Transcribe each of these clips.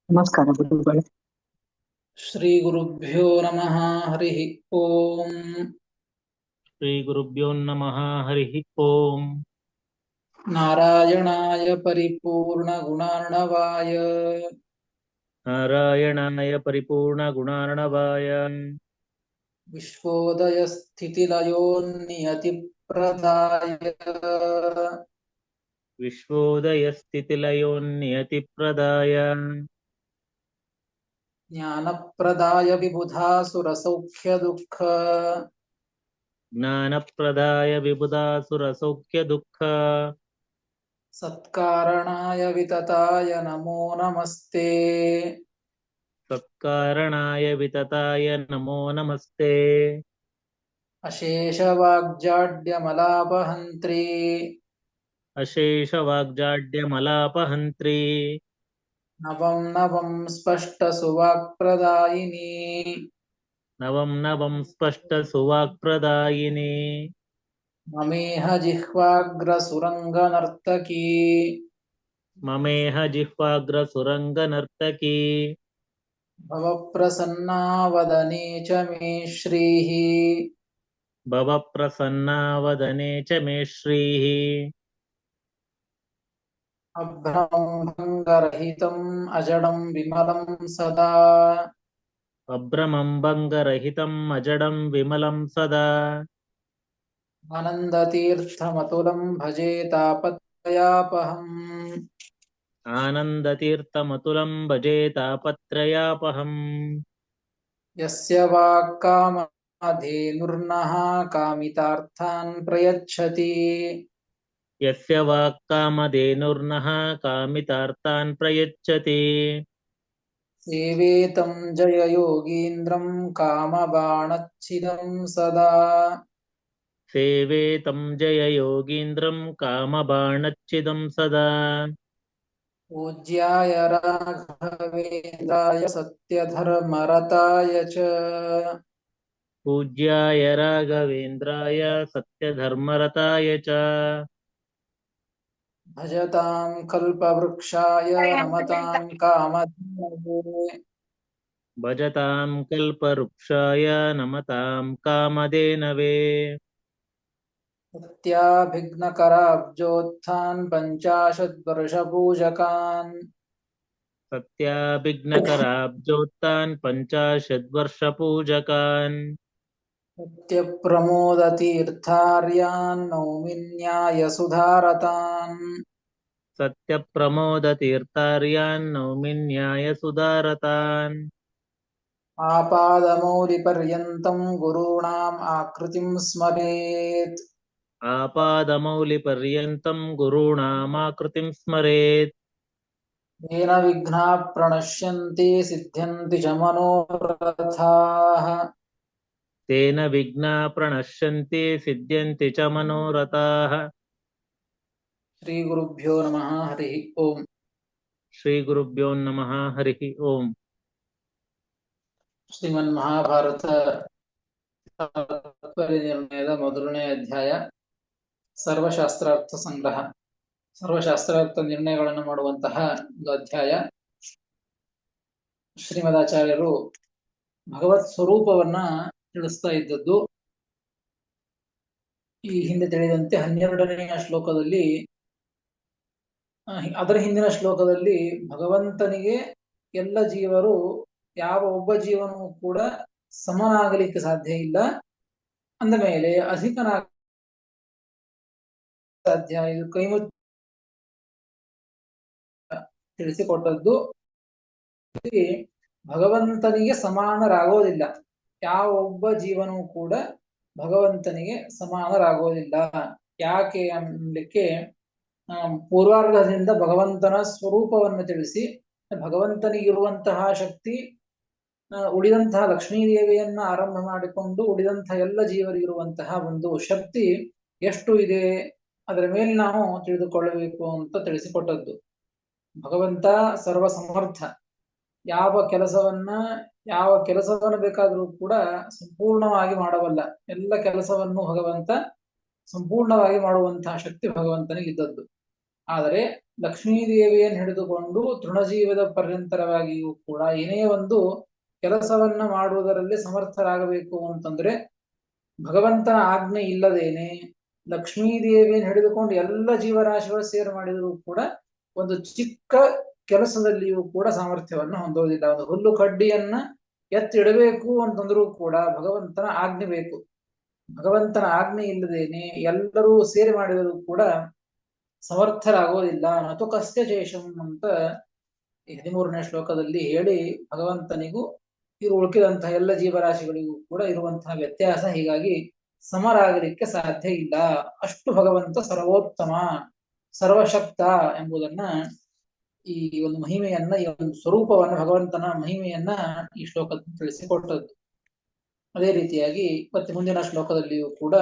ನಮಸ್ಕಾರ ಗುರುಗಳೇ. ಶ್ರೀ ಗುರುಭ್ಯೋ ನಮಃ. ಹರಿ ಓಂ. ಶ್ರೀ ಗುರುಭ್ಯೋ ನಮಃ. ಹರಿ ಓಂ. ನಾರಾಯಣಾಯ ಪರಿಪೂರ್ಣ ಗುಣಾರ್ಣವಾಯ ನಾರಾಯಣಾಯ ಪರಿಪೂರ್ಣ ಗುಣಾರ್ಣವಾಯ ವಿಶ್ವೋದಯ ಸ್ಥಿತಿಲಯೋನ್ನಿಯತಿ ಪ್ರದಾಯ ವಿಶ್ವೋದಯ ಸ್ಥಿತಿಲಯೋನ್ನಿಯತಿ ಪ್ರದಾಯ ಜ್ಞಾನಪ್ರದಾಯ ವಿಬುಧಾಸುರ ಸೌಖ್ಯ ದುಃಖ ಜ್ಞಾನಪ್ರದಾಯ ವಿಬುಧಾಸುರ ಸೌಖ್ಯ ದುಃಖ ಸತ್ಕಾರಣಾಯ ವಿತತಾಯ ನಮೋ ನಮಸ್ತೆ. ಸತ್ಕಾರಣಾಯ ವಿತತಾಯ ನಮೋ ನಮಸ್ತೆ. ಅಶೇಷ ವಾಗ್ಜಾಡ್ಯಮಲಾಪಹಂತ್ರಿ ಅಶೇಷ ವಾಗ್ಜಾಡ್ಯಮಲಾಪಹಂತ್ರಿ ನವಂ ನವಂ ಸ್ಪಷ್ಟ ಸುವಾಕ್ಪ್ರದಾಯಿನಿ ನವಂ ನವಂ ಸ್ಪಷ್ಟ ಸುವಾಕ್ಪ್ರದಾಯಿನಿ ಮಮೇಹ ಜಿಹ್ವಾಗ್ರ ಸುರಂಗ ನರ್ತಕಿ ಮಮೇಹ ಜಿಹ್ವಾಗ್ರ ಸುರಂಗ ನರ್ತಕಿ ಭವ ಪ್ರಸನ್ನಾ ವದನೆ ಚ ಮೇ ಶ್ರೀಃ ಭವ ಪ್ರಸನ್ನಾ ವದನೆ ಚ ಮೇ ಶ್ರೀಃ ಅಭ್ರಮಂ ಭಂಗರಹಿತಂ ಅಜಡಂ ವಿಮಲಂ ಸದಾ ಅಭ್ರಮಂ ಭಂಗರಹಿತಂ ಅಜಡಂ ವಿಮಲಂ ಸದಾ ಆನಂದತೀರ್ಥಮತುಲಂ ಭಜೆ ತಾಪತ್ರಯಾಪಹಂ ಆನಂದತೀರ್ಥಮತುಲಂ ಭಜೆ ತಾಪತ್ರಯಾಪಹಂ ಯಸ್ಯ ವಾಕ್ಕಾಮಧೇನುರ್ನಃ ಕಾಮಿತಾರ್ಥಾನ್ ಪ್ರಯಚ್ಛತಿ ಯಸ್ಯ ವಾಕ್ಕಾಮಧೇನುರ್ನಃ ಕಾಮಿತಾರ್ಥಾನ್ ಪ್ರಯಚ್ಛತಿ ಸೇವೇತಂ ಜಯ ಯೋಗೀಂದ್ರಂ ಕಾಮಬಾಣಚ್ಛಿದಂ ಸದಾ ಸೇವೇತಂ ಜಯ ಯೋಗೀಂದ್ರಂ ಕಾಮಬಾಣಚ್ಛಿದಂ ಸದಾ ಪೂಜ್ಯಾಯ ರಾಘವೇಂದ್ರಾಯ ಸತ್ಯಧರ್ಮರತಾಯ ಚ ಪೂಜ್ಯಾಯ ರಾಘವೇಂದ್ರಾಯ ಸತ್ಯಧರ್ಮರತಾಯ ಚ ಭಜತಾಂ ಕಲ್ಪವೃಕ್ಷಾಯ ನಮತಾಂ ಕಾಮಧೇನವೇ ಭಜತಾಂ ಕಲ್ಪವೃಕ್ಷಾಯ ನಮತಾಂ ಕಾಮಧೇನವೇ ಸತ್ಯಾಭಿಘ್ನಕರಾಬ್ಜೋತ್ಥಾನ್ ಪಂಚಾಶದ್ವರ್ಷಪೂಜಕಾನ್ ಸತ್ಯಾಭಿಘ್ನಕರಾಬ್ಜೋತ್ಥಾನ್ ಪಂಚಾಶದ್ವರ್ಷಪೂಜಕಾನ್ ಸತ್ಯಪ್ರಮೋದತೀರ್ಥಾರ್ಯಾನ್ ನೌಮಿನ್ಯಾಯಸುಧಾರತಾನ್ ಸತ್ಯಪ್ರಮೋದತೀರ್ಥಾರ್ಯಾನ್ ನೌಮಿ ನ್ಯಾಯಸುಧಾರತಾನ್ ಆಪಾದಮೌಲಿಪರ್ಯಂತಂ ಗುರುಣಾಂ ಆಕೃತಿಂ ಸ್ಮರೇತ್ ಆಪಾದಮೌಲಿಪರ್ಯಂತಂ ಗುರುಣಾಮಾಕೃತಿಂ ಸ್ಮರೇತ್ येन विघ्नाः प्रणश्यन्ति सिद्ध्यन्ति च मनोरथाः ತೇನ ವಿಘ್ನಾ ಪ್ರಣಶ್ಯಂತಿ ಸಿದ್ಧ್ಯಂತಿ ಚ ಮನೋರಥಾಃ. श्रीगुरुभ्यो नमः हरिः ओम्. ಶ್ರೀ ಗುರುಭ್ಯೋ ನಮಃ. ಹರಿ ಓಂ. ಶ್ರೀಮನ್ಮಹಾಭಾರತ ತಾತ್ಪರ್ಯ ನಿರ್ಣಯದ ಮೊದಲನೇ ಅಧ್ಯಾಯ ಸರ್ವಶಾಸ್ತ್ರಾರ್ಥ ಸಂಗ್ರಹ. ಸರ್ವಶಾಸ್ತ್ರಾರ್ಥ ನಿರ್ಣಯಗಳನ್ನು ಮಾಡುವಂತಹ ಒಂದು ಅಧ್ಯಾಯ. ಶ್ರೀಮದಾಚಾರ್ಯರು ಭಗವತ್ ಸ್ವರೂಪವನ್ನ ತಿಳಿಸ್ತಾ ಇದ್ದದ್ದು. ಈ ಹಿಂದೆ ತಿಳಿದಂತೆ 12ನೆಯ ಶ್ಲೋಕದಲ್ಲಿ ಅದರ ಹಿಂದಿನ ಶ್ಲೋಕದಲ್ಲಿ ಭಗವಂತನಿಗೆ ಎಲ್ಲ ಜೀವರು ಯಾವ ಒಬ್ಬ ಜೀವನೂ ಕೂಡ ಸಮನಾಗಲಿಕ್ಕೆ ಸಾಧ್ಯ ಇಲ್ಲ, ಅಂದ ಮೇಲೆ ಅಧಿಕನಾಗ ಸಾಧ್ಯ, ಇದು ಕೈಮುಚ್ಚ ತಿಳಿಸಿಕೊಟ್ಟದ್ದು. ಭಗವಂತನಿಗೆ ಸಮಾನರಾಗೋದಿಲ್ಲ, ಯಾವ ಒಬ್ಬ ಜೀವನೂ ಕೂಡ ಭಗವಂತನಿಗೆ ಸಮಾನರಾಗೋದಿಲ್ಲ. ಯಾಕೆ ಅನ್ನಲಿಕ್ಕೆ ಪೂರ್ವಾರ್ಧದಿಂದ ಭಗವಂತನ ಸ್ವರೂಪವನ್ನು ತಿಳಿಸಿ, ಭಗವಂತನಿಗಿರುವಂತಹ ಶಕ್ತಿ ಉಳಿದಂತಹ ಲಕ್ಷ್ಮೀದೇವಿಯನ್ನ ಆರಂಭ ಮಾಡಿಕೊಂಡು ಉಳಿದಂತಹ ಎಲ್ಲ ಜೀವರಿಗಿರುವಂತಹ ಒಂದು ಶಕ್ತಿ ಎಷ್ಟು ಇದೆ, ಅದರ ಮೇಲೆ ನಾವು ತಿಳಿದುಕೊಳ್ಳಬೇಕು ಅಂತ ತಿಳಿಸಿಕೊಟ್ಟದ್ದು. ಭಗವಂತ ಸರ್ವ ಸಮರ್ಥ, ಯಾವ ಕೆಲಸವನ್ನು ಬೇಕಾದರೂ ಕೂಡ ಸಂಪೂರ್ಣವಾಗಿ ಮಾಡಬಲ್ಲ. ಎಲ್ಲ ಕೆಲಸವನ್ನು ಭಗವಂತ ಸಂಪೂರ್ಣವಾಗಿ ಮಾಡುವಂತಹ ಶಕ್ತಿ ಭಗವಂತನಿಗಿದ್ದದ್ದು. ಆದರೆ ಲಕ್ಷ್ಮೀದೇವಿಯನ್ನು ಹಿಡಿದುಕೊಂಡು ತೃಣಜೀವದ ಪರ್ಯಂತರವಾಗಿಯೂ ಕೂಡ ಏನೇ ಒಂದು ಕೆಲಸವನ್ನ ಮಾಡುವುದರಲ್ಲಿ ಸಮರ್ಥರಾಗಬೇಕು ಅಂತಂದ್ರೆ ಭಗವಂತನ ಆಜ್ಞೆ ಇಲ್ಲದೇನೆ ಲಕ್ಷ್ಮೀದೇವಿಯನ್ನು ಹಿಡಿದುಕೊಂಡು ಎಲ್ಲ ಜೀವರಾಶಿಗಳು ಸೇರ್ ಮಾಡಿದರೂ ಕೂಡ ಒಂದು ಚಿಕ್ಕ ಕೆಲಸದಲ್ಲಿಯೂ ಕೂಡ ಸಾಮರ್ಥ್ಯವನ್ನು ಹೊಂದೋದಿಲ್ಲ. ಒಂದು ಹುಲ್ಲು ಕಡ್ಡಿಯನ್ನ ಎತ್ತಿಡಬೇಕು ಅಂತಂದ್ರೂ ಕೂಡ ಭಗವಂತನ ಆಜ್ಞೆ ಬೇಕು. ಭಗವಂತನ ಆಜ್ಞೆ ಇಲ್ಲದೇನೆ ಎಲ್ಲರೂ ಸೇರಿ ಮಾಡಿದರೂ ಕೂಡ ಸಮರ್ಥರಾಗೋದಿಲ್ಲ. ನತು ಕಸ್ಯ ಶೇಷಂ ಅಂತ 13ನೇ ಶ್ಲೋಕದಲ್ಲಿ ಹೇಳಿ ಭಗವಂತನಿಗೂ ಉಳಿದಂತಹ ಎಲ್ಲ ಜೀವರಾಶಿಗಳಿಗೂ ಕೂಡ ಇರುವಂತಹ ವ್ಯತ್ಯಾಸ. ಹೀಗಾಗಿ ಸಮರಾಗಲಿಕ್ಕೆ ಸಾಧ್ಯ ಇಲ್ಲ. ಅಷ್ಟು ಭಗವಂತ ಸರ್ವೋತ್ತಮ ಸರ್ವಶಕ್ತ ಎಂಬುದನ್ನ ಈ ಒಂದು ಮಹಿಮೆಯನ್ನ, ಈ ಒಂದು ಸ್ವರೂಪವನ್ನ, ಭಗವಂತನ ಮಹಿಮೆಯನ್ನ ಈ ಶ್ಲೋಕದಲ್ಲಿ ತಿಳಿಸಿಕೊಟ್ಟದ್ದು. ಅದೇ ರೀತಿಯಾಗಿ ಮತ್ತೆ ಮುಂದಿನ ಶ್ಲೋಕದಲ್ಲಿಯೂ ಕೂಡ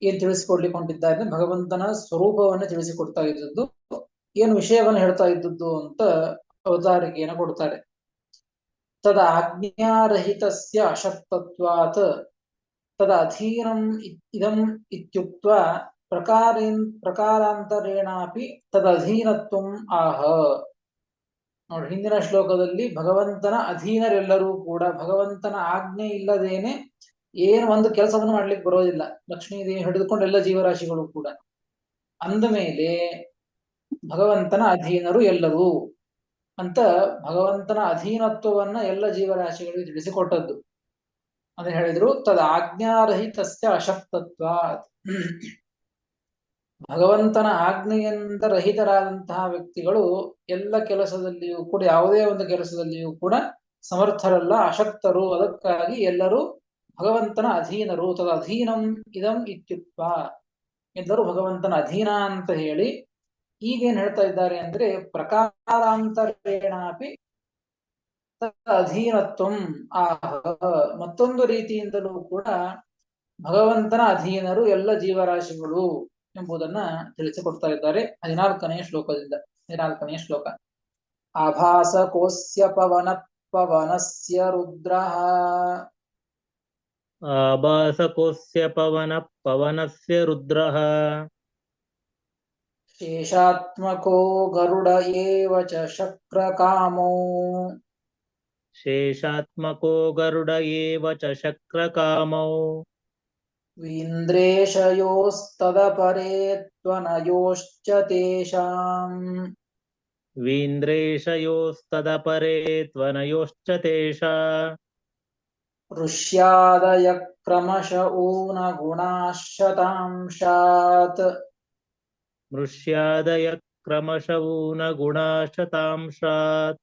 ಏನ್ ತಿಳಿಸಿಕೊಡ್ಲಿಕ್ಕೆ ಹೊಂಟಿದ್ದಾರೆ, ಭಗವಂತನ ಸ್ವರೂಪವನ್ನ ತಿಳಿಸಿಕೊಡ್ತಾ ಇದ್ದದ್ದು, ಏನು ವಿಷಯವನ್ನು ಹೇಳ್ತಾ ಇದ್ದದ್ದು ಅಂತ ಅವತಾರಿಕೆಯನ್ನು ಕೊಡ್ತಾರೆ. ತದ ಆಜ್ಞಾರಹಿತಸ್ಯ ಅಶಕ್ತತ್ವಾತ್ ತದ ಅಧೀನಂ ಇದಂ ಇತ್ಯುಕ್ತ್ವಾ ಪ್ರಕಾರಾಂತರೇಣಾಪಿ ತದಧೀನತ್ವಂ ಆಹ. ನೋಡಿ, ಹಿಂದಿನ ಶ್ಲೋಕದಲ್ಲಿ ಭಗವಂತನ ಅಧೀನರೆಲ್ಲರೂ ಕೂಡ ಭಗವಂತನ ಆಜ್ಞೆ ಇಲ್ಲದೇನೆ ಏನು ಒಂದು ಕೆಲಸವನ್ನು ಮಾಡ್ಲಿಕ್ಕೆ ಬರೋದಿಲ್ಲ. ಲಕ್ಷ್ಮೀದೇವಿ ಹಿಡಿದುಕೊಂಡು ಎಲ್ಲ ಜೀವರಾಶಿಗಳು ಕೂಡ. ಅಂದ ಮೇಲೆ ಭಗವಂತನ ಅಧೀನರು ಎಲ್ಲರೂ ಅಂತ ಭಗವಂತನ ಅಧೀನತ್ವವನ್ನ ಎಲ್ಲ ಜೀವರಾಶಿಗಳಿಗೆ ತಿಳಿಸಿಕೊಟ್ಟದ್ದು. ಅದನ್ನ ಹೇಳಿದ್ರು, ತದ ಆಜ್ಞಾರಹಿತಸ್ಯ ಅಶಕ್ತತ್ವ. ಭಗವಂತನ ಆಜ್ಞೆಯಿಂದ ರಹಿತರಾದಂತಹ ವ್ಯಕ್ತಿಗಳು ಎಲ್ಲ ಕೆಲಸದಲ್ಲಿಯೂ ಕೂಡ, ಯಾವುದೇ ಒಂದು ಕೆಲಸದಲ್ಲಿಯೂ ಕೂಡ ಸಮರ್ಥರಲ್ಲ, ಅಶಕ್ತರು. ಅದಕ್ಕಾಗಿ ಎಲ್ಲರೂ ಭಗವಂತನ ಅಧೀನರು. ತದ ಅಧೀನಂ ಇದಂ ಇತ್ಯುಕ್ತ, ಎಲ್ಲರೂ ಭಗವಂತನ ಅಧೀನ ಅಂತ ಹೇಳಿ ಈಗೇನ್ ಹೇಳ್ತಾ ಇದ್ದಾರೆ ಅಂದ್ರೆ ಪ್ರಕಾರಾಂತರೇಣಾಪಿ ಅಧೀನತ್ವಂ ಆಹ. ಮತ್ತೊಂದು ರೀತಿಯಿಂದಲೂ ಕೂಡ ಭಗವಂತನ ಅಧೀನರು ಎಲ್ಲ ಜೀವರಾಶಿಗಳು ಎಂಬುದನ್ನ ತಿಳಿಸಿಕೊಡ್ತಾ ಇದ್ದಾರೆ 14ನೇ ಶ್ಲೋಕದಿಂದ. 14ನೇ ಶ್ಲೋಕ. ಆಭಾಸಕೋಸ್ಯ ಪವನಸ್ಯ ರುದ್ರಃ ಆಭಾಸಕೋಸ್ಯ ಪವನಸ್ಯ ರುದ್ರಃ ಶೇಷಾತ್ಮಕೋ ಗರುಡ ಏವ ಚ ಶಕ್ರಕಾಮೋ ಶೇಷಾತ್ಮಕೋ ಗರುಡ ಏವ ಚ ಶಕ್ರಕಾಮೋ ವೀಂದ್ರೇಶಯೋಸ್ತದಪರೇ ತ್ವನಯೋಶ್ಚ ತೇಷಾಂ ವೀಂದ್ರೇಶಯೋಸ್ತದಪರೇ ತ್ವನಯೋಶ್ಚ ತೇಷಾಂ ಋಷ್ಯಾದಯ ಕ್ರಮಶ ಊನಗುಣಾಃ ಶತಾಂಶಾತ್ ಮೃಷ್ಯಾದಯ ಕ್ರಮಶಃ ಗುಣಾಃ ಶತಾಂಶಾತ್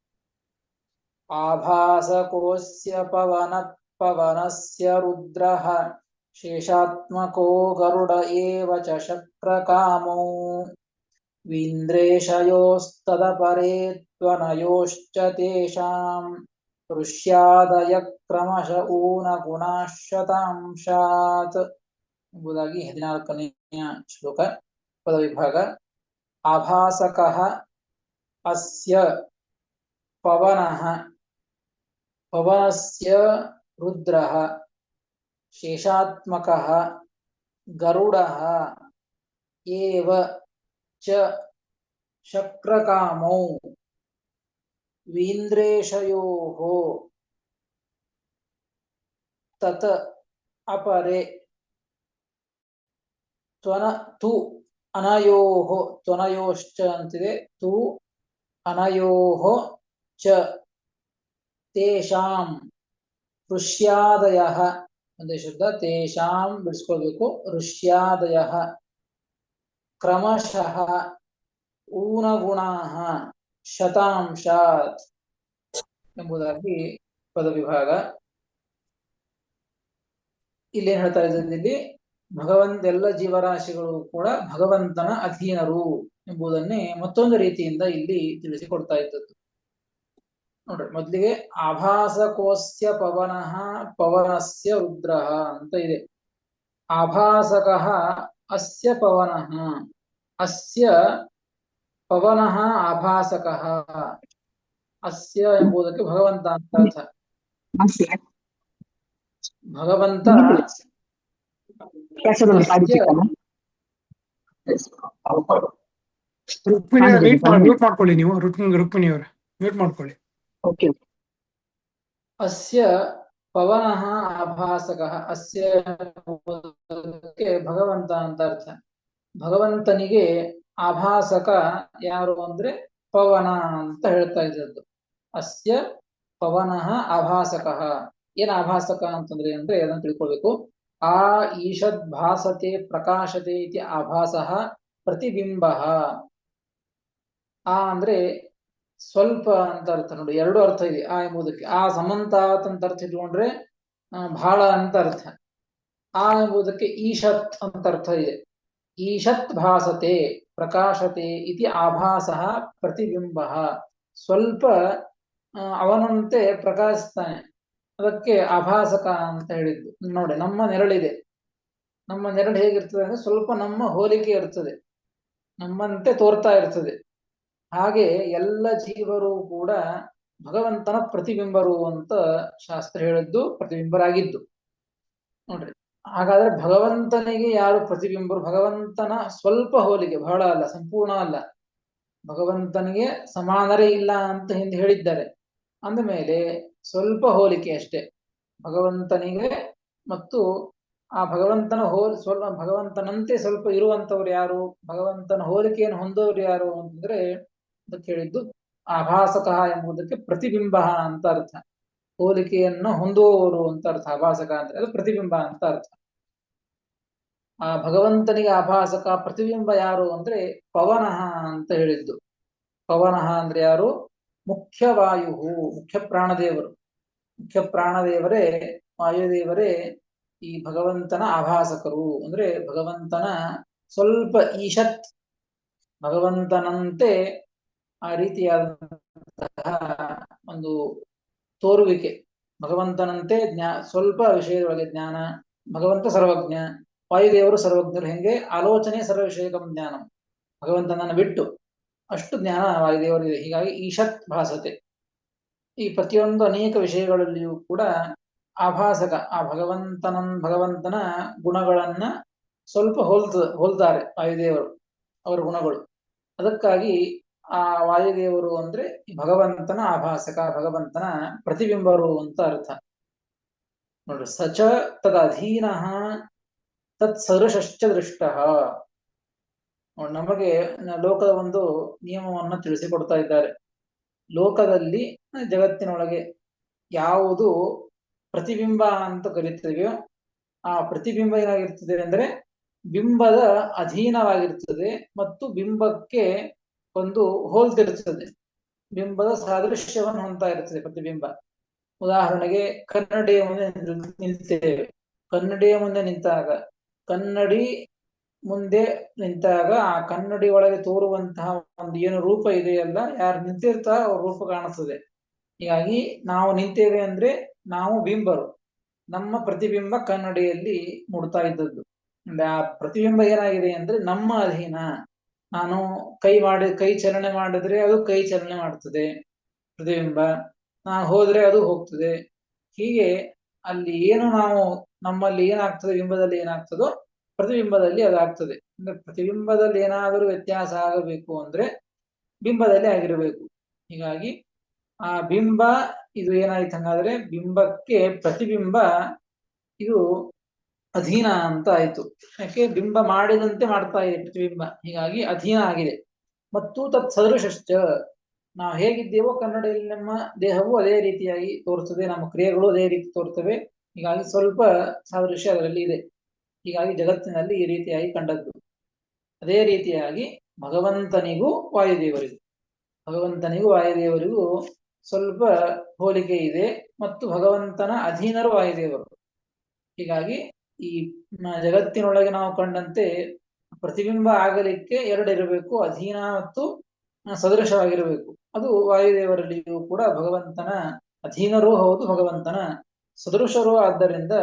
ಆಭಾಸಕೋಸ್ಯ ಪವನಸ್ಯ ರುದ್ರಃ ಶೇಷಾತ್ಮಕೋ ಗರುಡ ಏವ ಚ ಶಕ್ರಕಾಮೋ ವೀಂದ್ರೇಶಯೋಸ್ತದಪರೇ ತ್ವನಯೋಶ್ಚ ತೇಷಾಂ ಋಷ್ಯಾದಯ ಕ್ರಮಶ ಊನಗುಣಾಃ ಶತಾಂಶಾತ್ ಎಂಬುದಾಗಿ 14ನೇ ಶ್ಲೋಕ. ಪದವಿಭಾಗ. ಆಭಾಸಕಃ ಅಸ್ಯ ಪವನಃ ಪವನಸ್ಯ ರುದ್ರಃ ಶೇಷಾತ್ಮಕಃ ಗರುಡಃ ಏವ ಚ ಶಕ್ರಕಾಮೌ ವೀಂದ್ರೇಶಯೋಃ ತತ್ ಅಪರೆ ತು ಅನಯೋಃ ತ್ವನಯೋಶ್ಚ ಅಂತಿದೆ. ತು ಅನಯೋಃ ಚ ತೇಷಾಂ ಋಷ್ಯಾದಯಃ ಒಂದೇ ಶಬ್ದ, ತೇಷಾಂ ಬಿಡಿಸ್ಕೊಳ್ಬೇಕು. ಋಷ್ಯಾದಯಃ ಕ್ರಮಶಃ ಊನಗುಣಾಃ ಶತಾಂಶಾತ್ ಎಂಬುದಾಗಿ ಪದವಿಭಾಗ. ಇಲ್ಲೇನ್ ಹೇಳ್ತಾ ಇದ್ದಾರೆ, ಇಲ್ಲಿ ಎಲ್ಲ ಜೀವರಾಶಿಗಳು ಕೂಡ ಭಗವಂತನ ಅಧೀನರು ಎಂಬುದನ್ನೇ ಮತ್ತೊಂದು ರೀತಿಯಿಂದ ಇಲ್ಲಿ ತಿಳಿಸಿಕೊಡ್ತಾ ಇದ್ದದ್ದು. ನೋಡ್ರಿ, ಮೊದಲಿಗೆ ಆಭಾಸಕೋಸ್ಯ ಪವನಸ್ಯ ರುದ್ರಃ ಅಂತ ಇದೆ. ಆಭಾಸಕಃ ಅಸ್ಯ ಪವನಃ, ಅಸ್ಯ ಪವನಃ ಆಭಾಸಕಃ. ಅಸ್ಯ ಎಂಬುದಕ್ಕೆ ಭಗವಂತ ಅಂತ ಅರ್ಥ. ಭಗವಂತ ರುಕ್ಮಿಣಿ ಆನ್ ಇದೆ ಸರ್. ಮ್ಯೂಟ್ ಮಾಡ್ಕೊಳ್ಳಿ ನೀವು. ರುಕ್ಮಿಣಿ ಅವರ ಮ್ಯೂಟ್ ಮಾಡ್ಕೊಳ್ಳಿ. ಓಕೆ. ಅಸ್ಯ ಪವನಃ ಆಭಾಸಕಃ. ಅಸ್ಯ ಭಗವಂತ ಅಂತ ಅರ್ಥ. ಭಗವಂತನಿಗೆ ಆಭಾಸಕ ಯಾರು ಅಂದ್ರೆ ಪವನ ಅಂತ ಹೇಳ್ತಾ ಇದ್ದದ್ದು. ಅಸ್ಯ ಪವನಃ ಆಭಾಸಕಃ. ಏನ್ ಆಭಾಸಕ ಅಂತಂದ್ರೆ ಅದನ್ನು ತಿಳ್ಕೊಳ್ಬೇಕು. ಆ ಈಷದ್ ಭಾಸತೆ ಪ್ರಕಾಶತೆ ಇತಿ ಆಭಾಸಃ ಪ್ರತಿಬಿಂಬ. ಆ ಅಂದ್ರೆ ಸ್ವಲ್ಪ ಅಂತ ಅರ್ಥ ನೋಡಿ, ಎರಡು ಅರ್ಥ ಇದೆ ಆ ಎಂಬುದಕ್ಕೆ. ಆ ಸಮಂತಾತ್ ಅಂತ ಅರ್ಥ ಇಟ್ಕೊಂಡ್ರೆ ಬಹಳ ಅಂತ ಅರ್ಥ. ಆ ಎಂಬುದಕ್ಕೆ ಈಶತ್ ಅಂತ ಅರ್ಥ ಇದೆ. ಈಶತ್ ಭಾಸತೆ ಪ್ರಕಾಶತೆ ಇತಿ ಆಭಾಸಃ ಪ್ರತಿಬಿಂಬ. ಸ್ವಲ್ಪ ಅವನಂತೆ ಪ್ರಕಾಶಿಸ್ತಾನೆ, ಅದಕ್ಕೆ ಆಭಾಸಕ ಅಂತ ಹೇಳಿದ್ದು. ನೋಡಿ, ನಮ್ಮ ನೆರಳಿದೆ, ನಮ್ಮ ನೆರಳು ಹೇಗಿರ್ತದೆ ಅಂದ್ರೆ ಸ್ವಲ್ಪ ನಮ್ಮ ಹೋಲಿಕೆ ಇರ್ತದೆ, ನಮ್ಮಂತೆ ತೋರ್ತಾ ಇರ್ತದೆ. ಹಾಗೆ ಎಲ್ಲ ಜೀವರು ಕೂಡ ಭಗವಂತನ ಪ್ರತಿಬಿಂಬರು ಅಂತ ಶಾಸ್ತ್ರ ಹೇಳಿದ್ದು, ಪ್ರತಿಬಿಂಬರಾಗಿದ್ದು. ನೋಡ್ರಿ, ಹಾಗಾದ್ರೆ ಭಗವಂತನಿಗೆ ಯಾರು ಪ್ರತಿಬಿಂಬರು? ಭಗವಂತನ ಸ್ವಲ್ಪ ಹೋಲಿಕೆ, ಬಹಳ ಅಲ್ಲ, ಸಂಪೂರ್ಣ ಅಲ್ಲ. ಭಗವಂತನಿಗೆ ಸಮಾನರೇ ಇಲ್ಲ ಅಂತ ಹಿಂದೆ ಹೇಳಿದ್ದಾರೆ. ಅಂದಮೇಲೆ ಸ್ವಲ್ಪ ಹೋಲಿಕೆ ಅಷ್ಟೇ ಭಗವಂತನಿಗೆ. ಮತ್ತು ಆ ಭಗವಂತನ ಸ್ವಲ್ಪ ಭಗವಂತನಂತೆ ಸ್ವಲ್ಪ ಇರುವಂತವ್ರು ಯಾರು, ಭಗವಂತನ ಹೋಲಿಕೆಯನ್ನು ಹೊಂದೋರು ಯಾರು ಅಂತಂದ್ರೆ ಅದಕ್ಕೆ ಹೇಳಿದ್ದು ಆಭಾಸಕ ಎಂಬುದಕ್ಕೆ ಪ್ರತಿಬಿಂಬ ಅಂತ ಅರ್ಥ. ಹೋಲಿಕೆಯನ್ನು ಹೊಂದುವವರು ಅಂತ ಅರ್ಥ. ಆಭಾಸಕ ಅಂದ್ರೆ ಅದು ಪ್ರತಿಬಿಂಬ ಅಂತ ಅರ್ಥ. ಆ ಭಗವಂತನಿಗೆ ಆಭಾಸಕ ಪ್ರತಿಬಿಂಬ ಯಾರು ಅಂದ್ರೆ ಪವನಃ ಅಂತ ಹೇಳಿದ್ದು. ಪವನಃ ಅಂದ್ರೆ ಯಾರು? ಮುಖ್ಯವಾಯು, ಮುಖ್ಯ ಪ್ರಾಣದೇವರು. ಮುಖ್ಯ ಪ್ರಾಣದೇವರೇ, ವಾಯುದೇವರೇ ಈ ಭಗವಂತನ ಆಭಾಸಕರು. ಅಂದ್ರೆ ಭಗವಂತನ ಸ್ವಲ್ಪ ಈಶತ್, ಭಗವಂತನಂತೆ ಆ ರೀತಿಯಾದಂತಹ ಒಂದು ತೋರುವಿಕೆ. ಭಗವಂತನಂತೆ ಸ್ವಲ್ಪ ವಿಷಯದೊಳಗೆ ಜ್ಞಾನ. ಭಗವಂತ ಸರ್ವಜ್ಞ, ವಾಯುದೇವರು ಸರ್ವಜ್ಞರು. ಹೆಂಗೆ ಆಲೋಚನೆ ಸರ್ವ ವಿಷಯಕಂ ಜ್ಞಾನಂ, ಭಗವಂತನನ್ನು ಬಿಟ್ಟು ಅಷ್ಟು ಜ್ಞಾನ ವಾಯುದೇವರಿದೆ. ಹೀಗಾಗಿ ಈಶತ್ ಭಾಸತೆ. ಈ ಪ್ರತಿಯೊಂದು ಅನೇಕ ವಿಷಯಗಳಲ್ಲಿಯೂ ಕೂಡ ಆಭಾಸಕ, ಆ ಭಗವಂತನ ಗುಣಗಳನ್ನ ಸ್ವಲ್ಪ ಹೋಲ್ತಾರೆ ವಾಯುದೇವರು, ಅವರ ಗುಣಗಳು. ಅದಕ್ಕಾಗಿ ಆ ವಾಯುದೇವರು ಅಂದ್ರೆ ಭಗವಂತನ ಆಭಾಸಕ, ಭಗವಂತನ ಪ್ರತಿಬಿಂಬರು ಅಂತ ಅರ್ಥ. ನೋಡ್ರಿ, ಸಚ ತದಧೀನ ತತ್ ಸದೃಶ್ಚ ದೃಷ್ಟ. ನಮಗೆ ಲೋಕದ ಒಂದು ನಿಯಮವನ್ನ ತಿಳಿಸಿಕೊಡ್ತಾ ಇದ್ದಾರೆ. ಲೋಕದಲ್ಲಿ, ಜಗತ್ತಿನೊಳಗೆ ಯಾವುದು ಪ್ರತಿಬಿಂಬ ಅಂತ ಕರೀತೀವೋ ಆ ಪ್ರತಿಬಿಂಬ ಏನಾಗಿರ್ತದೆ ಅಂದ್ರೆ ಬಿಂಬದ ಅಧೀನವಾಗಿರ್ತದೆ ಮತ್ತು ಬಿಂಬಕ್ಕೆ ಒಂದು ಹೋಲ್ತಿರ್ತದೆ, ಬಿಂಬದ ಸಾದೃಶ್ಯವನ್ನು ಹೊಂದ್ತಾ ಇರ್ತದೆ ಪ್ರತಿಬಿಂಬ. ಉದಾಹರಣೆಗೆ ಕನ್ನಡಿಯ ಮುಂದೆ ನಿಲ್ತೇವೆ. ಕನ್ನಡಿಯ ಮುಂದೆ ನಿಂತಾಗ, ಕನ್ನಡಿ ಮುಂದೆ ನಿಂತಾಗ ಆ ಕನ್ನಡಿ ಒಳಗೆ ತೋರುವಂತಹ ಒಂದು ಏನು ರೂಪ ಇದೆಯಲ್ಲ, ಯಾರು ನಿಂತಿರ್ತಾರ ಅವ್ರ ರೂಪ ಕಾಣಿಸ್ತದೆ. ಹೀಗಾಗಿ ನಾವು ನಿಂತೇವೆ ಅಂದ್ರೆ ನಾವು ಬಿಂಬರು, ನಮ್ಮ ಪ್ರತಿಬಿಂಬ ಕನ್ನಡಿಯಲ್ಲಿ ಮೂಡ್ತಾ ಇದ್ದದ್ದು. ಆ ಪ್ರತಿಬಿಂಬ ಏನಾಗಿದೆ ಅಂದ್ರೆ ನಮ್ಮ ಅಧೀನ. ನಾನು ಕೈ ಚಲನೆ ಮಾಡಿದ್ರೆ ಅದು ಕೈ ಚಲನೆ ಮಾಡ್ತದೆ ಪ್ರತಿಬಿಂಬ, ನಾನು ಹೋದ್ರೆ ಅದು ಹೋಗ್ತದೆ. ಹೀಗೆ ಅಲ್ಲಿ ಏನು ನಾವು, ನಮ್ಮಲ್ಲಿ ಏನಾಗ್ತದೆ, ಬಿಂಬದಲ್ಲಿ ಏನಾಗ್ತದೋ ಪ್ರತಿಬಿಂಬದಲ್ಲಿ ಅದಾಗ್ತದೆ. ಅಂದ್ರೆ ಪ್ರತಿಬಿಂಬದಲ್ಲಿ ಏನಾದರೂ ವ್ಯತ್ಯಾಸ ಆಗಬೇಕು ಅಂದ್ರೆ ಬಿಂಬದಲ್ಲಿ ಆಗಿರಬೇಕು. ಹೀಗಾಗಿ ಆ ಬಿಂಬ ಇದು ಏನಾಯ್ತು ಹಂಗಾದ್ರೆ, ಬಿಂಬಕ್ಕೆ ಪ್ರತಿಬಿಂಬ ಇದು ಅಧೀನ ಅಂತ ಆಯ್ತು. ಯಾಕೆ? ಬಿಂಬ ಮಾಡಿದಂತೆ ಮಾಡ್ತಾ ಇದೆ ಪ್ರತಿಬಿಂಬ, ಹೀಗಾಗಿ ಅಧೀನ ಆಗಿದೆ. ಮತ್ತು ತತ್ ಸದೃಶ್ಚ, ನಾವು ಹೇಗಿದ್ದೇವೋ ಕನ್ನಡಿಯಲ್ಲಿ ನಮ್ಮ ದೇಹವು ಅದೇ ರೀತಿಯಾಗಿ ತೋರ್ತದೆ, ನಮ್ಮ ಕ್ರಿಯೆಗಳು ಅದೇ ರೀತಿ ತೋರ್ತವೆ. ಹೀಗಾಗಿ ಸ್ವಲ್ಪ ಸಾದೃಶ್ಯ ಅದರಲ್ಲಿ ಇದೆ. ಹೀಗಾಗಿ ಜಗತ್ತಿನಲ್ಲಿ ಈ ರೀತಿಯಾಗಿ ಕಂಡದ್ದು. ಅದೇ ರೀತಿಯಾಗಿ ಭಗವಂತನಿಗೂ ವಾಯುದೇವರಿಗೂ ಸ್ವಲ್ಪ ಹೋಲಿಕೆ ಇದೆ. ಮತ್ತು ಭಗವಂತನ ಅಧೀನರು ವಾಯುದೇವರು. ಹೀಗಾಗಿ ಈ ಜಗತ್ತಿನೊಳಗೆ ನಾವು ಕಂಡಂತೆ ಪ್ರತಿಬಿಂಬ ಆಗಲಿಕ್ಕೆ ಎರಡಿರಬೇಕು, ಅಧೀನ ಮತ್ತು ಸದೃಶವಾಗಿರಬೇಕು. ಅದು ವಾಯುದೇವರಲ್ಲಿಯೂ ಕೂಡ ಭಗವಂತನ ಅಧೀನರೂ ಹೌದು, ಭಗವಂತನ ಸದೃಶರು. ಆದ್ದರಿಂದ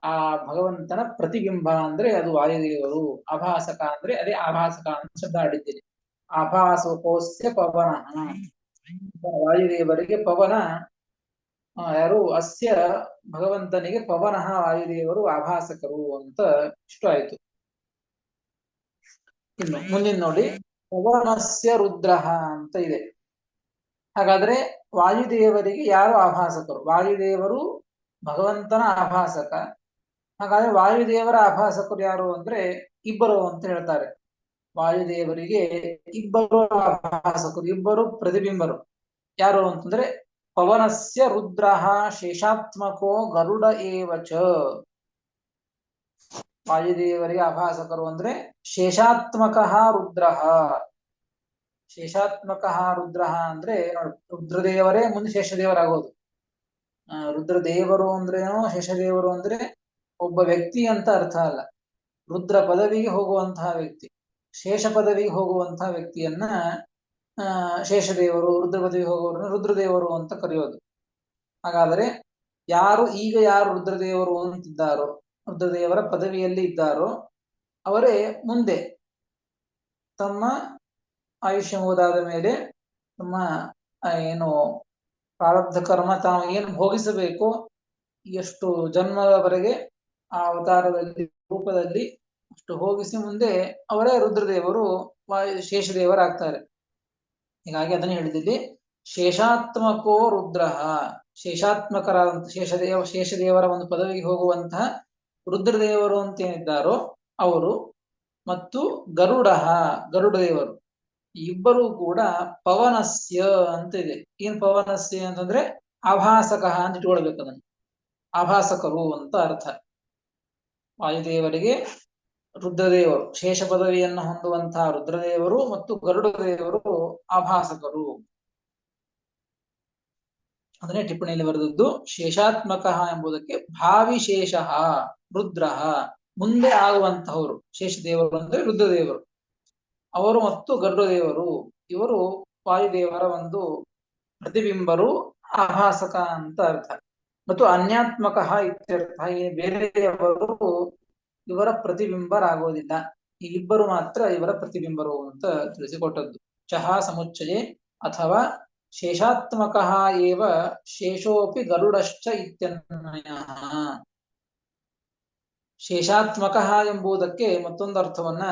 ಆ ಭಗವಂತನ ಪ್ರತಿಬಿಂಬ ಅಂದ್ರೆ ಅದು ವಾಯುದೇವರು. ಆಭಾಸಕ ಅಂದ್ರೆ ಅದೇ ಆಭಾಸಕ ಅಂತ ಶಬ್ದ ಆಡಿದ್ದೇನೆ. ಆಭಾಸಕೋಸ್ಯ ಪವನ, ವಾಯುದೇವರಿಗೆ ಪವನ ಯಾರು? ಅಸ್ಯ ಭಗವಂತನಿಗೆ ಪವನಃ ವಾಯುದೇವರು ಆಭಾಸಕರು ಅಂತ ಇಷ್ಟು ಆಯ್ತು. ಇನ್ನು ಮುಂದಿನ ನೋಡಿ, ಪವನಸ್ಯ ರುದ್ರಃ ಅಂತ ಇದೆ. ಹಾಗಾದ್ರೆ ವಾಯುದೇವರಿಗೆ ಯಾರು ಆಭಾಸಕರು? ವಾಯುದೇವರು ಭಗವಂತನ ಆಭಾಸಕ. ಹಾಗಾದ್ರೆ ವಾಯುದೇವರ ಆಭಾಸಕರು ಯಾರು ಅಂದ್ರೆ ಇಬ್ಬರು ಅಂತ ಹೇಳ್ತಾರೆ. ವಾಯುದೇವರಿಗೆ ಇಬ್ಬರು ಆಭಾಸಕರು, ಇಬ್ಬರು ಪ್ರತಿಬಿಂಬರು. ಯಾರು ಅಂತಂದ್ರೆ ಪವನಸ್ಯ ರುದ್ರಃ ಶೇಷಾತ್ಮಕೋ ಗರುಡ ಏವಚ. ವಾಯುದೇವರಿಗೆ ಆಭಾಸಕರು ಅಂದ್ರೆ ಶೇಷಾತ್ಮಕಃ ರುದ್ರಃ. ಶೇಷಾತ್ಮಕಃ ರುದ್ರಃ ಅಂದ್ರೆ ರುದ್ರದೇವರೇ ಮುಂದೆ ಶೇಷದೇವರಾಗೋದು. ರುದ್ರದೇವರು ಅಂದ್ರೇನು, ಶೇಷದೇವರು ಅಂದ್ರೆ ಒಬ್ಬ ವ್ಯಕ್ತಿ ಅಂತ ಅರ್ಥ ಅಲ್ಲ. ರುದ್ರ ಪದವಿಗೆ ಹೋಗುವಂತಹ ವ್ಯಕ್ತಿ, ಶೇಷ ಪದವಿಗೆ ಹೋಗುವಂತಹ ವ್ಯಕ್ತಿಯನ್ನ ಶೇಷದೇವರು, ರುದ್ರ ಪದವಿಗೆ ಹೋಗುವವರನ್ನ ರುದ್ರದೇವರು ಅಂತ ಕರೆಯೋದು. ಹಾಗಾದರೆ ಯಾರು ರುದ್ರದೇವರು ಅಂತಿದ್ದಾರೋ, ರುದ್ರದೇವರ ಪದವಿಯಲ್ಲಿ ಇದ್ದಾರೋ ಅವರೇ ಮುಂದೆ ತಮ್ಮ ಆಯುಷ್ಯ ಮುಗಿದಾದ ಮೇಲೆ ತಮ್ಮ ಏನು ಪ್ರಾರಬ್ಧ ಕರ್ಮ ತಾವು ಏನು ಭೋಗಿಸಬೇಕು, ಎಷ್ಟು ಜನ್ಮದವರೆಗೆ ಆ ಅವತಾರದಲ್ಲಿ ರೂಪದಲ್ಲಿ ಅಷ್ಟು ಹೋಗಿಸಿ ಮುಂದೆ ಅವರೇ ರುದ್ರದೇವರು ಶೇಷದೇವರಾಗ್ತಾರೆ. ಹೀಗಾಗಿ ಅದನ್ನ ಹೇಳಿದಲ್ಲಿ ಶೇಷಾತ್ಮಕೋ ರುದ್ರ. ಶೇಷಾತ್ಮಕರಾದಂತಹ ಶೇಷದೇವರ ಒಂದು ಪದವಿಗೆ ಹೋಗುವಂತಹ ರುದ್ರದೇವರು ಅಂತ ಏನಿದ್ದಾರೋ ಅವರು ಮತ್ತು ಗರುಡದೇವರು ಇಬ್ಬರು ಕೂಡ ಪವನಸ್ಯ ಅಂತ ಇದೆ. ಏನ್ ಪವನಸ್ಯ ಅಂತಂದ್ರೆ ಆಭಾಸಕ ಅಂತ ಇಟ್ಕೊಳ್ಬೇಕು ಅದನ್ನು. ಆಭಾಸಕರು ಅಂತ ಅರ್ಥ. ವಾಯುದೇವರಿಗೆ ರುದ್ರದೇವರು, ಶೇಷ ಪದವಿಯನ್ನು ಹೊಂದುವಂತಹ ರುದ್ರದೇವರು ಮತ್ತು ಗರುಡದೇವರು ಆಭಾಸಕರು. ಅದನ್ನೇ ಟಿಪ್ಪಣಿಯಲ್ಲಿ ಬರೆದದ್ದು. ಶೇಷಾತ್ಮಕ ಎಂಬುದಕ್ಕೆ ಭಾವಿಶೇಷ ರುದ್ರ, ಮುಂದೆ ಆಗುವಂತಹವರು. ಶೇಷದೇವರು ಅಂದ್ರೆ ರುದ್ರದೇವರು, ಅವರು ಮತ್ತು ಗರುಡದೇವರು ಇವರು ವಾಯುದೇವರ ಒಂದು ಪ್ರತಿಬಿಂಬರು, ಆಭಾಸಕ ಅಂತ ಅರ್ಥ. ಮತ್ತು ಅನ್ಯಾತ್ಮಕ ಇತ್ಯರ್ಥ. ಬೇರೆಯವರು ಇವರ ಪ್ರತಿಬಿಂಬರಾಗೋದಿಲ್ಲ, ಈ ಇಬ್ಬರು ಮಾತ್ರ ಇವರ ಪ್ರತಿಬಿಂಬರು ಅಂತ ತಿಳಿಸಿಕೊಟ್ಟದ್ದು. ಚಹ ಸಮುಚ್ಚಯೇ ಅಥವಾ ಶೇಷಾತ್ಮಕ ಏವ ಶೇಷೋಪಿ ಗರುಡಶ್ಚ ಇತ್ಯನ್ವಯಃ. ಶೇಷಾತ್ಮಕ ಎಂಬುದಕ್ಕೆ ಮತ್ತೊಂದು ಅರ್ಥವನ್ನ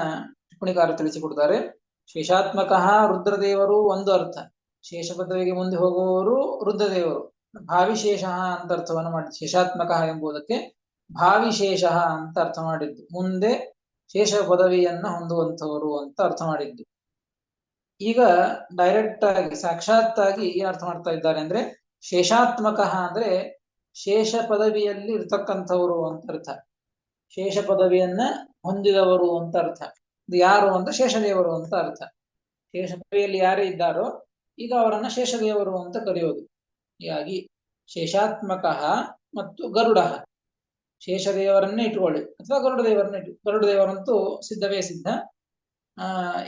ಟಿಪ್ಪಣಿಕಾರ ತಿಳಿಸಿಕೊಡ್ತಾರೆ. ಶೇಷಾತ್ಮಕ ರುದ್ರದೇವರು ಒಂದು ಅರ್ಥ, ಶೇಷ ಪದವಿಗೆ ಮುಂದೆ ಹೋಗುವವರು ರುದ್ರದೇವರು. ಭಾವಿಶೇಷ ಅಂತ ಅರ್ಥವನ್ನು ಮಾಡಿದ್ದು. ಶೇಷಾತ್ಮಕ ಎಂಬುದಕ್ಕೆ ಭಾವಿಶೇಷ ಅಂತ ಅರ್ಥ ಮಾಡಿದ್ದು, ಮುಂದೆ ಶೇಷ ಪದವಿಯನ್ನ ಹೊಂದುವಂಥವರು ಅಂತ ಅರ್ಥ ಮಾಡಿದ್ದು. ಈಗ ಡೈರೆಕ್ಟ್ ಆಗಿ ಸಾಕ್ಷಾತ್ತಾಗಿ ಏನ್ ಅರ್ಥ ಮಾಡ್ತಾ ಇದ್ದಾರೆ ಅಂದ್ರೆ ಶೇಷಾತ್ಮಕ ಅಂದ್ರೆ ಶೇಷ ಪದವಿಯಲ್ಲಿ ಇರ್ತಕ್ಕಂಥವರು ಅಂತ ಅರ್ಥ, ಶೇಷ ಪದವಿಯನ್ನ ಹೊಂದಿದವರು ಅಂತ ಅರ್ಥ. ಇದು ಯಾರು ಅಂದ್ರೆ ಶೇಷದೇವರು ಅಂತ ಅರ್ಥ. ಶೇಷ ಪದವಿಯಲ್ಲಿ ಯಾರೇ ಇದ್ದಾರೋ ಈಗ ಅವರನ್ನ ಶೇಷದೇವರು ಅಂತ ಕರೆಯೋದು. ಹೀಗಾಗಿ ಶೇಷಾತ್ಮಕ ಮತ್ತು ಗರುಡ, ಶೇಷದೇವರನ್ನೇ ಇಟ್ಕೊಳ್ಳಿ ಅಥವಾ ಗರುಡದೇವರನ್ನ ಗರುಡದೇವರಂತೂ ಸಿದ್ಧವೇ ಸಿದ್ಧ.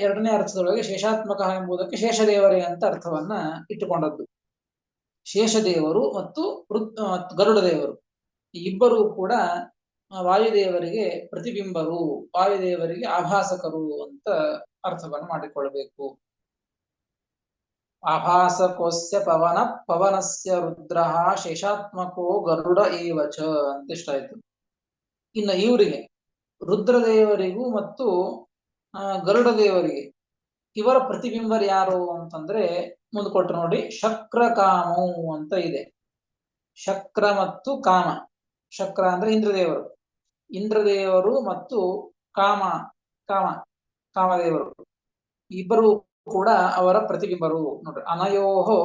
ಎರಡನೇ ಅರ್ಥದೊಳಗೆ ಶೇಷಾತ್ಮಕ ಎಂಬುದಕ್ಕೆ ಶೇಷದೇವರೇ ಅಂತ ಅರ್ಥವನ್ನ ಇಟ್ಟುಕೊಂಡದ್ದು. ಶೇಷದೇವರು ಮತ್ತು ಗರುಡದೇವರು ಇಬ್ಬರೂ ಕೂಡ ವಾಯುದೇವರಿಗೆ ಪ್ರತಿಬಿಂಬರು, ವಾಯುದೇವರಿಗೆ ಆಭಾಸಕರು ಅಂತ ಅರ್ಥವನ್ನು ಮಾಡಿಕೊಳ್ಬೇಕು. ಆಭಾಸಕೋಸ್ಯ ಪವನಸ್ಯ ರುದ್ರ ಶೇಷಾತ್ಮಕೋ ಗರುಡ ಏವಚ ಅಂತ ಇಷ್ಟಾಯ್ತು. ಇನ್ನು ಇವರಿಗೆ ರುದ್ರದೇವರಿಗೂ ಮತ್ತು ಗರುಡದೇವರಿಗೆ ಇವರ ಪ್ರತಿಬಿಂಬರು ಯಾರು ಅಂತಂದ್ರೆ ಮುಂದೆ ಕೊಟ್ಟರು ನೋಡಿ, ಶಕ್ರಕಾಮೌ ಅಂತ ಇದೆ. ಶಕ್ರ ಮತ್ತು ಕಾಮ. ಶಕ್ರ ಅಂದ್ರೆ ಇಂದ್ರದೇವರು, ಇಂದ್ರದೇವರು ಮತ್ತು ಕಾಮದೇವರು ಇಬ್ಬರು ಕೂಡ ಅವರ ಪ್ರತಿಬಿಂಬರು ನೋಡ್ರಿ. ಅನಯೋಹೋ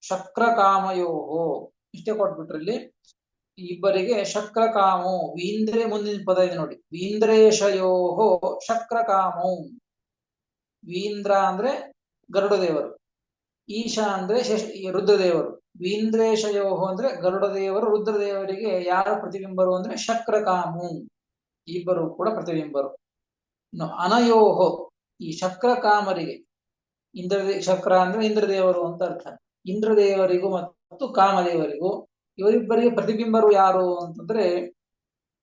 ಶಕ್ರಕಾಮಯೋಹೋ ಇಷ್ಟೇ ಕೊಟ್ಬಿಟ್ರಲ್ಲಿ. ಇಬ್ಬರಿಗೆ ಶಕ್ರಕಾಮೋ, ವೀಂದ್ರೆ ಮುಂದಿನ ಪದ ಇದೆ ನೋಡಿ, ವೀಂದ್ರೇಶಯೋಹೋ ಶಕ್ರಕಾಮೋ. ವೀಂದ್ರ ಅಂದ್ರೆ ಗರುಡದೇವರು, ಈಶ ಅಂದ್ರೆ ರುದ್ರದೇವರು. ವೀಂದ್ರೇಶಯೋಹೋ ಅಂದ್ರೆ ಗರುಡದೇವರು, ರುದ್ರದೇವರಿಗೆ ಯಾರ ಪ್ರತಿಬಿಂಬರು ಅಂದ್ರೆ ಶಕ್ರಕಾಮು, ಇಬ್ಬರು ಕೂಡ ಪ್ರತಿಬಿಂಬರು. ಇನ್ನು ಅನಯೋಹೋ, ಈ ಶಕ್ರಕಾಮರಿಗೆ, ಶಕ್ರ ಅಂದ್ರೆ ಇಂದ್ರದೇವರು ಅಂತ ಅರ್ಥ, ಇಂದ್ರದೇವರಿಗೂ ಮತ್ತು ಕಾಮದೇವರಿಗೂ ಇವರಿಬ್ಬರಿಗೆ ಪ್ರತಿಬಿಂಬರು ಯಾರು ಅಂತಂದ್ರೆ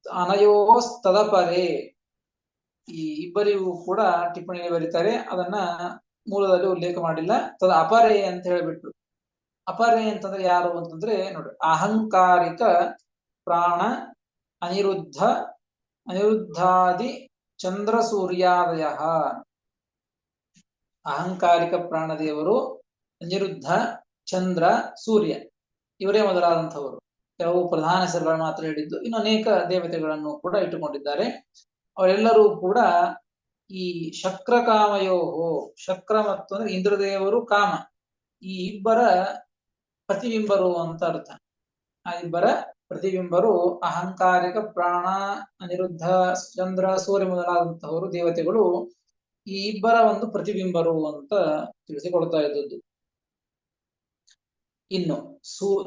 ಅನಯೋಸ್ತದಪರೇ. ಈ ಇಬ್ಬರಿಗೂ ಕೂಡ ಟಿಪ್ಪಣಿಯಲ್ಲಿ ಬರೀತಾರೆ, ಅದನ್ನ ಮೂಲದಲ್ಲಿ ಉಲ್ಲೇಖ ಮಾಡಿಲ್ಲ. ತದ ಅಪರೇ ಅಂತ ಹೇಳ್ಬಿಟ್ರು. ಅಪರೇ ಅಂತಂದ್ರೆ ಯಾರು ಅಂತಂದ್ರೆ ನೋಡ್ರಿ, ಅಹಂಕಾರಿಕ ಪ್ರಾಣ ಅನಿರುದ್ಧಾದಿ ಚಂದ್ರ ಸೂರ್ಯಾದಯ. ಅಹಂಕಾರಿಕ ಪ್ರಾಣದೇವರು ಅನಿರುದ್ಧ, ಚಂದ್ರ, ಸೂರ್ಯ ಇವರೇ ಮೊದಲಾದಂಥವರು. ಕೆಲವು ಪ್ರಧಾನ ಹೆಸರುಗಳನ್ನು ಮಾತ್ರ ಹೇಳಿದ್ದು, ಇನ್ನು ಅನೇಕ ದೇವತೆಗಳನ್ನು ಕೂಡ ಇಟ್ಟುಕೊಂಡಿದ್ದಾರೆ. ಅವರೆಲ್ಲರೂ ಕೂಡ ಈ ಶಕ್ರಕಾಮಯೋಹೋ, ಶಕ್ರ ಮತ್ತು ಅಂದ್ರೆ ಇಂದ್ರದೇವರು, ಕಾಮ, ಈ ಇಬ್ಬರ ಪ್ರತಿಬಿಂಬರು ಅಂತ ಅರ್ಥ. ಆ ಇಬ್ಬರ ಪ್ರತಿಬಿಂಬರು ಅಹಂಕಾರಿಕ ಪ್ರಾಣ, ಅನಿರುದ್ಧ, ಚಂದ್ರ, ಸೂರ್ಯ ಮೊದಲಾದಂತಹವರು ದೇವತೆಗಳು ಈ ಇಬ್ಬರ ಒಂದು ಪ್ರತಿಬಿಂಬರು ಅಂತ ತಿಳಿಸಿಕೊಡ್ತಾ ಇದ್ದದ್ದು. ಇನ್ನು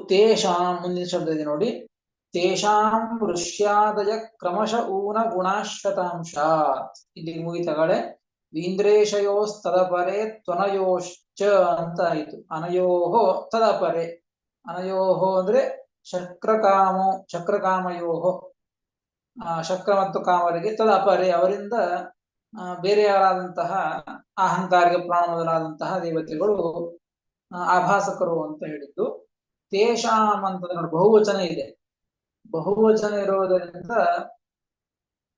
ತೇಷಾಂ ಮುಂದಿನ ಶಬ್ದ ಇದೆ ನೋಡಿ, ತೇಷಾಂ ವೃಷ್ಯಾದಯ ಕ್ರಮಶ ಊನ ಗುಣಾಶ್ವತಾಂಶಾತ್. ಇಲ್ಲಿ ಮುಗಿತಗಳೆ ವೀಂದ್ರೇಶಯೋಸ್ತದಪರೆ ತ್ವನಯೋಶ್ಚ ಅಂತ ಆಯಿತು. ಅನಯೋಹೋ ತದಪರೆ, ಅನಯೋಹೋ ಅಂದ್ರೆ ಶಕ್ರಕಾಮಯೋಹೋ, ಶಕ್ರ ಮತ್ತು ಕಾಮರಿಗೆ, ತದಪರೆ ಅವರಿಂದ ಬೇರೆಯವರಾದಂತಹ ಅಹಂಕಾರಿಕ ಪ್ರಾಣ ಮೊದಲಾದಂತಹ ದೇವತೆಗಳು ಆಭಾಸಕರು ಅಂತ ಹೇಳಿದ್ದು. ತೇಷಾಂ ಅಂತಂದ್ರೆ ನೋಡಿ ಬಹುವಚನ ಇದೆ. ಬಹುವಚನ ಇರೋದರಿಂದ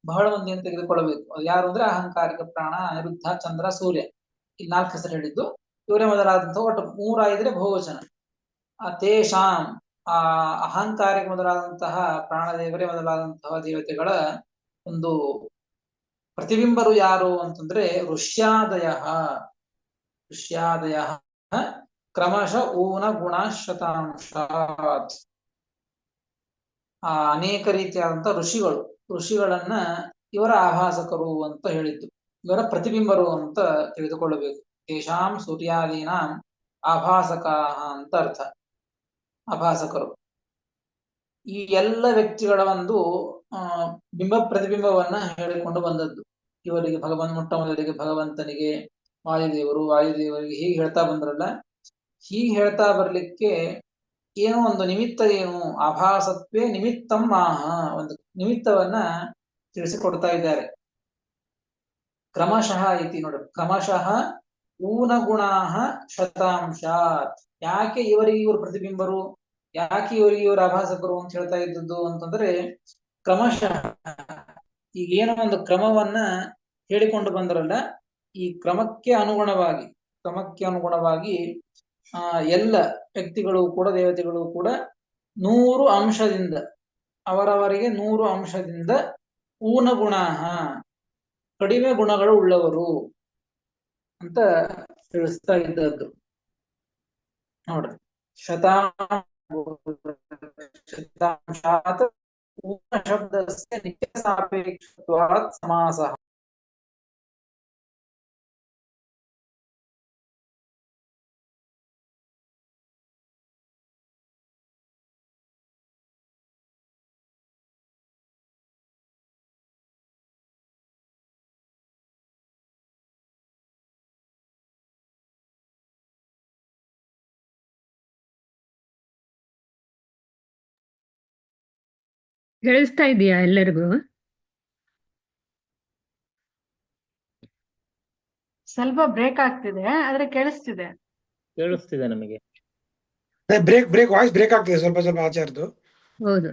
ಬಹಳ ಮಂದಿಯನ್ನು ತೆಗೆದುಕೊಳ್ಳಬೇಕು. ಅದು ಯಾರು ಅಂದ್ರೆ ಅಹಂಕಾರಿಕ ಪ್ರಾಣ, ಅನಿರುದ್ಧ, ಚಂದ್ರ, ಸೂರ್ಯ, ಈ 4 ಹೆಸರು ಹೇಳಿದ್ದು. ಇವರೇ ಮೊದಲಾದಂತಹ ಒಟ್ಟು 3 ಆಗಿದ್ರೆ ಬಹುವಚನ. ಆ ತೇಷಾಂ, ಆ ಅಹಂಕಾರಿಕ ಮೊದಲಾದಂತಹ ಪ್ರಾಣದೇವರೇ ಮೊದಲಾದಂತಹ ದೇವತೆಗಳ ಒಂದು ಪ್ರತಿಬಿಂಬರು ಯಾರು ಅಂತಂದ್ರೆ ಋಷ್ಯಾದಯ ಕ್ರಮಶ ಊನ ಗುಣಾಶ್ವತಾಂಶಾತ್. ಅನೇಕ ರೀತಿಯಾದಂತಹ ಋಷಿಗಳನ್ನ ಇವರ ಆಭಾಸಕರು ಅಂತ ಹೇಳಿದ್ದು, ಇವರ ಪ್ರತಿಬಿಂಬರು ಅಂತ ತಿಳಿದುಕೊಳ್ಳಬೇಕು. ತೇಷಾಂ ಸೂರ್ಯಾದೀನಾಂ ಆಭಾಸಕ ಅಂತ ಅರ್ಥ. ಆಭಾಸಕರು ಈ ಎಲ್ಲ ವ್ಯಕ್ತಿಗಳ ಒಂದು ಬಿಂಬ ಪ್ರತಿಬಿಂಬವನ್ನ ಹೇಳಿಕೊಂಡು ಬಂದದ್ದು. ಇವರಿಗೆ ಮೊಟ್ಟ ಮೊದಲಿಗೆ ಭಗವಂತನಿಗೆ ವಾಯುದೇವರಿಗೆ ಹೀಗೆ ಹೇಳ್ತಾ ಬಂದ್ರಲ್ಲ, ಹೀಗೆ ಹೇಳ್ತಾ ಬರ್ಲಿಕ್ಕೆ ಏನೋ ಒಂದು ನಿಮಿತ್ತ, ಏನು ಆಭಾಸತ್ವೇ ನಿಮಿತ್ತಂ ಆಹ, ಒಂದು ನಿಮಿತ್ತವನ್ನ ತಿಳಿಸಿಕೊಡ್ತಾ ಇದ್ದಾರೆ. ಕ್ರಮಶಃ ಐತಿ ನೋಡಿ, ಕ್ರಮಶಃ ಊನಗುಣಾಹ ಶತಾಂಶಾತ್. ಯಾಕೆ ಇವರಿಗೆ ಇವರು ಪ್ರತಿಬಿಂಬರು, ಯಾಕೆ ಇವರಿಗೆ ಇವರು ಆಭಾಸಕರು ಅಂತ ಹೇಳ್ತಾ ಇದ್ದದ್ದು ಅಂತಂದ್ರೆ ಕ್ರಮಶಃ, ಈಗೇನೋ ಒಂದು ಕ್ರಮವನ್ನ ಹೇಳಿಕೊಂಡು ಬಂದ್ರಲ್ಲ, ಈ ಕ್ರಮಕ್ಕೆ ಅನುಗುಣವಾಗಿ ಎಲ್ಲ ವ್ಯಕ್ತಿಗಳು ಕೂಡ ದೇವತೆಗಳು ಕೂಡ 100 ಅಂಶದಿಂದ, ಅವರವರಿಗೆ 100 ಅಂಶದಿಂದ ಊನಗುಣ, ಕಡಿಮೆ ಗುಣಗಳು ಉಳ್ಳವರು ಅಂತ ತಿಳಿಸ್ತಾ ಇದ್ದದ್ದು ನೋಡ್ರಿ. ಶತಾಂಶಾತ್ ಊನ ಶಬ್ದಸ್ಯ ನಿತ್ಯ ಸಾಪೇಕ್ಷತ್ವಾತ್ ಸಮಾಸಃ. ಕೇಳಿಸ್ತಾ ಇದೆಯಾ ಎಲ್ಲರಿಗೂ? ಸ್ವಲ್ಪ ಬ್ರೇಕ್ ಆಗ್ತಿದೆ, ಆದ್ರೆ ಕೇಳಿಸ್ತಿದೆ. ನಮಗೆ. ವಾಯ್ಸ್ ಬ್ರೇಕ್ ಆಗ್ತಿದೆ ಸ್ವಲ್ಪ ಆಚಾರ್ದು. ಹೌದು.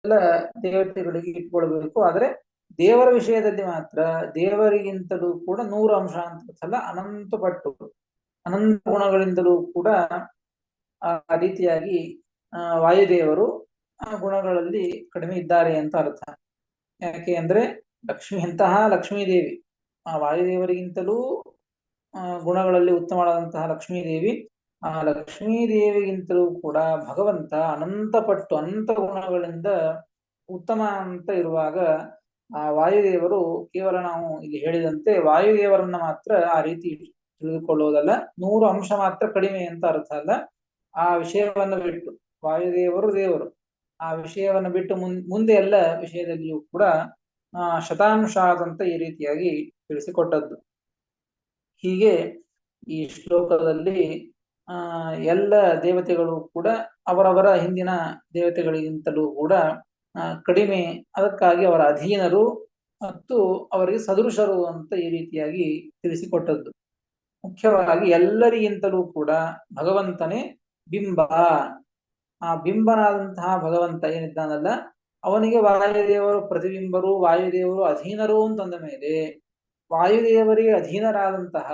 ಎಲ್ಲ ದೇವತೆಗಳಿಗೆ ಇಟ್ಕೊಳ್ಬೇಕು. ಆದ್ರೆ ದೇವರ ವಿಷಯದಲ್ಲಿ ಮಾತ್ರ ದೇವರಿಗಿಂತಲೂ ಕೂಡ 100 ಅಂಶ ಅಂತ ಅನಂತ ಪಟ್ಟು ಅನಂತ ಗುಣಗಳಿಂದಲೂ ಕೂಡ ಆ ರೀತಿಯಾಗಿ ವಾಯುದೇವರು ಆ ಗುಣಗಳಲ್ಲಿ ಕಡಿಮೆ ಇದ್ದಾರೆ ಅಂತ ಅರ್ಥ. ಯಾಕೆ ಅಂದ್ರೆ ಲಕ್ಷ್ಮೀದೇವಿ ಆ ವಾಯುದೇವರಿಗಿಂತಲೂ ಗುಣಗಳಲ್ಲಿ ಉತ್ತಮವಾದಂತಹ ಲಕ್ಷ್ಮೀದೇವಿ, ಆ ಲಕ್ಷ್ಮೀದೇವಿಗಿಂತಲೂ ಕೂಡ ಭಗವಂತ ಅನಂತ ಗುಣಗಳಿಂದ ಉತ್ತಮ ಅಂತ ಇರುವಾಗ ಆ ವಾಯುದೇವರು ಕೇವಲ ನಾವು ಇಲ್ಲಿ ಹೇಳಿದಂತೆ ವಾಯುದೇವರನ್ನ ಮಾತ್ರ ಆ ರೀತಿ ತಿಳಿದುಕೊಳ್ಳುವುದಲ್ಲ, 100 ಅಂಶ ಮಾತ್ರ ಕಡಿಮೆ ಅಂತ ಅರ್ಥ ಅಲ್ಲ. ಆ ವಿಷಯವನ್ನ ಬಿಟ್ಟು ವಾಯುದೇವರು ದೇವರು ಆ ವಿಷಯವನ್ನು ಬಿಟ್ಟು ಮುಂದೆ ಎಲ್ಲ ವಿಷಯದಲ್ಲಿಯೂ ಕೂಡ ಶತಾನುಷಾದಂತ ಈ ರೀತಿಯಾಗಿ ತಿಳಿಸಿಕೊಟ್ಟದ್ದು. ಹೀಗೆ ಈ ಶ್ಲೋಕದಲ್ಲಿ ಎಲ್ಲ ದೇವತೆಗಳು ಕೂಡ ಅವರವರ ಹಿಂದಿನ ದೇವತೆಗಳಿಗಿಂತಲೂ ಕೂಡ ಕಡಿಮೆ, ಅದಕ್ಕಾಗಿ ಅವರ ಅಧೀನರು ಮತ್ತು ಅವರಿಗೆ ಸದೃಶರು ಅಂತ ಈ ರೀತಿಯಾಗಿ ತಿಳಿಸಿಕೊಟ್ಟದ್ದು. ಮುಖ್ಯವಾಗಿ ಎಲ್ಲರಿಗಿಂತಲೂ ಕೂಡ ಭಗವಂತನೇ ಬಿಂಬ. ಆ ಬಿಂಬನಾದಂತಹ ಭಗವಂತ ಏನಿದ್ದಾನಲ್ಲ, ಅವನಿಗೆ ವಾಯುದೇವರು ಪ್ರತಿಬಿಂಬರು, ವಾಯುದೇವರು ಅಧೀನರು ಅಂತಂದ ಮೇಲೆ ವಾಯುದೇವರಿಗೆ ಅಧೀನರಾದಂತಹ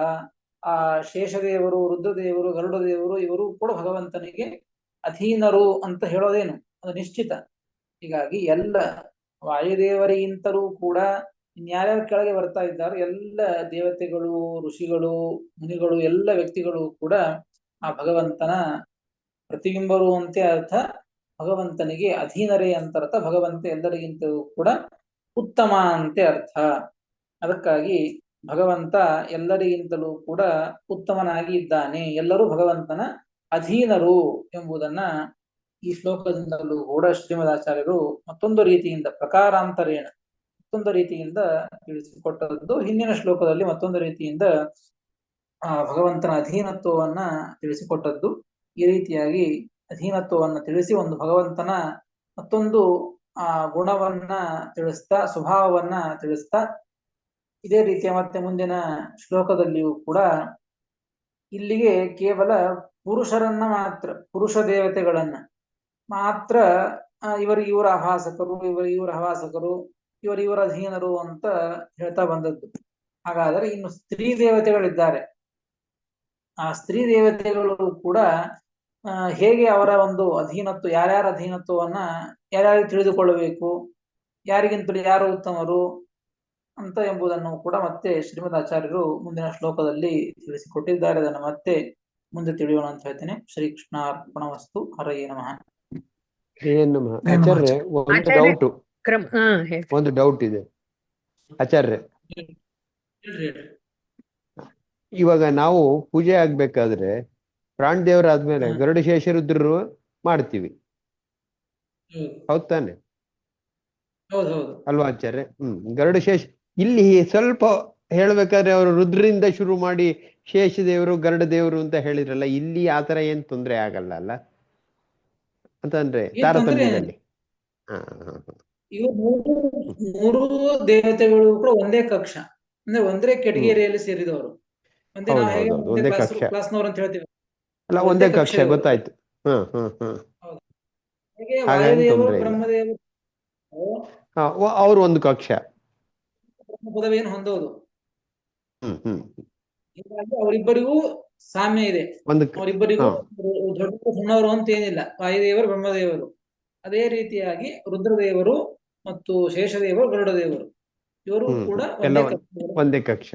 ಆ ಶೇಷದೇವರು, ರುದ್ರದೇವರು, ಗರುಡದೇವರು ಇವರು ಕೂಡ ಭಗವಂತನಿಗೆ ಅಧೀನರು ಅಂತ ಹೇಳೋದೇನು, ಅದು ನಿಶ್ಚಿತ. ಹೀಗಾಗಿ ಎಲ್ಲ ವಾಯುದೇವರಿಗಿಂತಲೂ ಕೂಡ ಇನ್ಯಾರ್ಯಾರ ಕೆಳಗೆ ಬರ್ತಾ ಇದ್ದಾರೆ ಎಲ್ಲ ದೇವತೆಗಳು, ಋಷಿಗಳು, ಮುನಿಗಳು, ಎಲ್ಲ ವ್ಯಕ್ತಿಗಳು ಕೂಡ ಆ ಭಗವಂತನ ಪ್ರತಿಬಿಂಬರು ಅಂತೆ ಅರ್ಥ, ಭಗವಂತನಿಗೆ ಅಧೀನರೇ ಅಂತ ಅರ್ಥ, ಭಗವಂತ ಎಲ್ಲರಿಗಿಂತಲೂ ಕೂಡ ಉತ್ತಮ ಅಂತೆ ಅರ್ಥ. ಅದಕ್ಕಾಗಿ ಭಗವಂತ ಎಲ್ಲರಿಗಿಂತಲೂ ಕೂಡ ಉತ್ತಮನಾಗಿ ಇದ್ದಾನೆ, ಎಲ್ಲರೂ ಭಗವಂತನ ಅಧೀನರು ಎಂಬುದನ್ನ ಈ ಶ್ಲೋಕದಿಂದಲೂ ಕೂಡ ಶ್ರೀಮದಾಚಾರ್ಯರು ಮತ್ತೊಂದು ರೀತಿಯಿಂದ ಪ್ರಕಾರಾಂತರೇಣ ಮತ್ತೊಂದು ರೀತಿಯಿಂದ ತಿಳಿಸಿಕೊಟ್ಟದ್ದು. ಹಿಂದಿನ ಶ್ಲೋಕದಲ್ಲಿ ಮತ್ತೊಂದು ರೀತಿಯಿಂದ ಭಗವಂತನ ಅಧೀನತ್ವವನ್ನ ತಿಳಿಸಿಕೊಟ್ಟದ್ದು. ಈ ರೀತಿಯಾಗಿ ಅಧೀನತ್ವವನ್ನ ತಿಳಿಸಿ ಒಂದು ಭಗವಂತನ ಮತ್ತೊಂದು ಗುಣವನ್ನ ತಿಳಿಸ್ತಾ, ಸ್ವಭಾವವನ್ನ ತಿಳಿಸ್ತಾ, ಇದೇ ರೀತಿಯ ಮತ್ತೆ ಮುಂದಿನ ಶ್ಲೋಕದಲ್ಲಿಯೂ ಕೂಡ ಇಲ್ಲಿಗೆ ಕೇವಲ ಪುರುಷರನ್ನ ಮಾತ್ರ, ಪುರುಷ ದೇವತೆಗಳನ್ನ ಮಾತ್ರ ಇವರ ಆಭಾಸಕರು, ಇವರ ಆಭಾಸಕರು, ಇವರ ಅಧೀನರು ಅಂತ ಹೇಳ್ತಾ ಬಂದದ್ದು. ಹಾಗಾದರೆ ಇನ್ನು ಸ್ತ್ರೀ ದೇವತೆಗಳಿದ್ದಾರೆ. ಆ ಸ್ತ್ರೀ ದೇವತೆಗಳು ಕೂಡ ಹೇಗೆ ಅವರ ಒಂದು ಅಧೀನತ್ವ, ಯಾರ್ಯಾರ ಅಧೀನತ್ವವನ್ನ ಯಾರ್ಯಾರು ತಿಳಿದುಕೊಳ್ಳಬೇಕು, ಯಾರಿಗಿಂತಲೂ ಯಾರು ಉತ್ತಮರು ಅಂತ ಎಂಬುದನ್ನು ಕೂಡ ಮತ್ತೆ ಶ್ರೀಮದಾಚಾರ್ಯರು ಮುಂದಿನ ಶ್ಲೋಕದಲ್ಲಿ ತಿಳಿಸಿಕೊಟ್ಟಿದ್ದಾರೆ. ಅದನ್ನು ಮತ್ತೆ ಮುಂದೆ ತಿಳಿಯೋಣ ಅಂತ ಹೇಳ್ತೇನೆ. ಶ್ರೀಕೃಷ್ಣಾರ್ಪಣಮಸ್ತು. ಹರಯೇ ನಮಃ. ಆಚಾರ್ಯ, ಒಂದು ಡೌಟ್ ಇದೆ ಆಚಾರ್ಯ. ಇವಾಗ ನಾವು ಪೂಜೆ ಆಗ್ಬೇಕಾದ್ರೆ ಪ್ರಾಣ ದೇವರಾದ್ಮೇಲೆ ಗರುಡಶೇಷರುದ್ರರು ಮಾಡ್ತೀವಿ, ಹೌದ್ ತಾನೆ? ಅಲ್ವಾ ಆಚಾರ್ಯ? ಗರುಡಶೇಷ ಇಲ್ಲಿ ಸ್ವಲ್ಪ ಹೇಳ್ಬೇಕಾದ್ರೆ ಅವರು ರುದ್ರಿಂದ ಶುರು ಮಾಡಿ ಶೇಷದೇವರು ಗರುಡ ದೇವರು ಅಂತ ಹೇಳಿದ್ರಲ್ಲ, ಇಲ್ಲಿ ಆತರ ಏನ್ ತೊಂದ್ರೆ ಆಗಲ್ಲ ಅಲ್ಲ ಅಂತಂದ್ರೆ ತಾರತಮ್ಯದಲ್ಲಿ? ಮೂರು ದೇವತೆಗಳು ಕೂಡ ಒಂದೇ ಕಕ್ಷ, ಅಂದ್ರೆ ಒಂದೇ ಕೆಟಗರಿಯಲ್ಲಿ ಸೇರಿದವರು, ಒಂದೇ ಕಕ್ಷ ಕ್ಲಾಸ್ನವರು ಅಂತ ಹೇಳ್ತೀವಿ ಅಲ್ಲ, ಒಂದೇ ಕಕ್ಷ, ಗೊತ್ತಾಯ್ತು. ಬ್ರಹ್ಮದೇವರು ಅವ್ರು ಒಂದು ಕಕ್ಷ ಪದವಿಯನ್ನು ಹೊಂದೋದು. ಹೀಗಾಗಿ ಅವರಿಬ್ಬರಿಗೂ ಸಾಮ್ಯ ಇದೆ, ಅವರಿಬ್ಬರಿಗೂ ದೊಡ್ಡ ಸಣ್ಣವರು ಅಂತ ಏನಿಲ್ಲ. ವಾಯುದೇವರು, ಬ್ರಹ್ಮದೇವರು, ಅದೇ ರೀತಿಯಾಗಿ ರುದ್ರದೇವರು ಮತ್ತು ಶೇಷದೇವರು, ಗರುಡದೇವರು ಇವರು ಕೂಡ ಒಂದೇ ಕಕ್ಷ.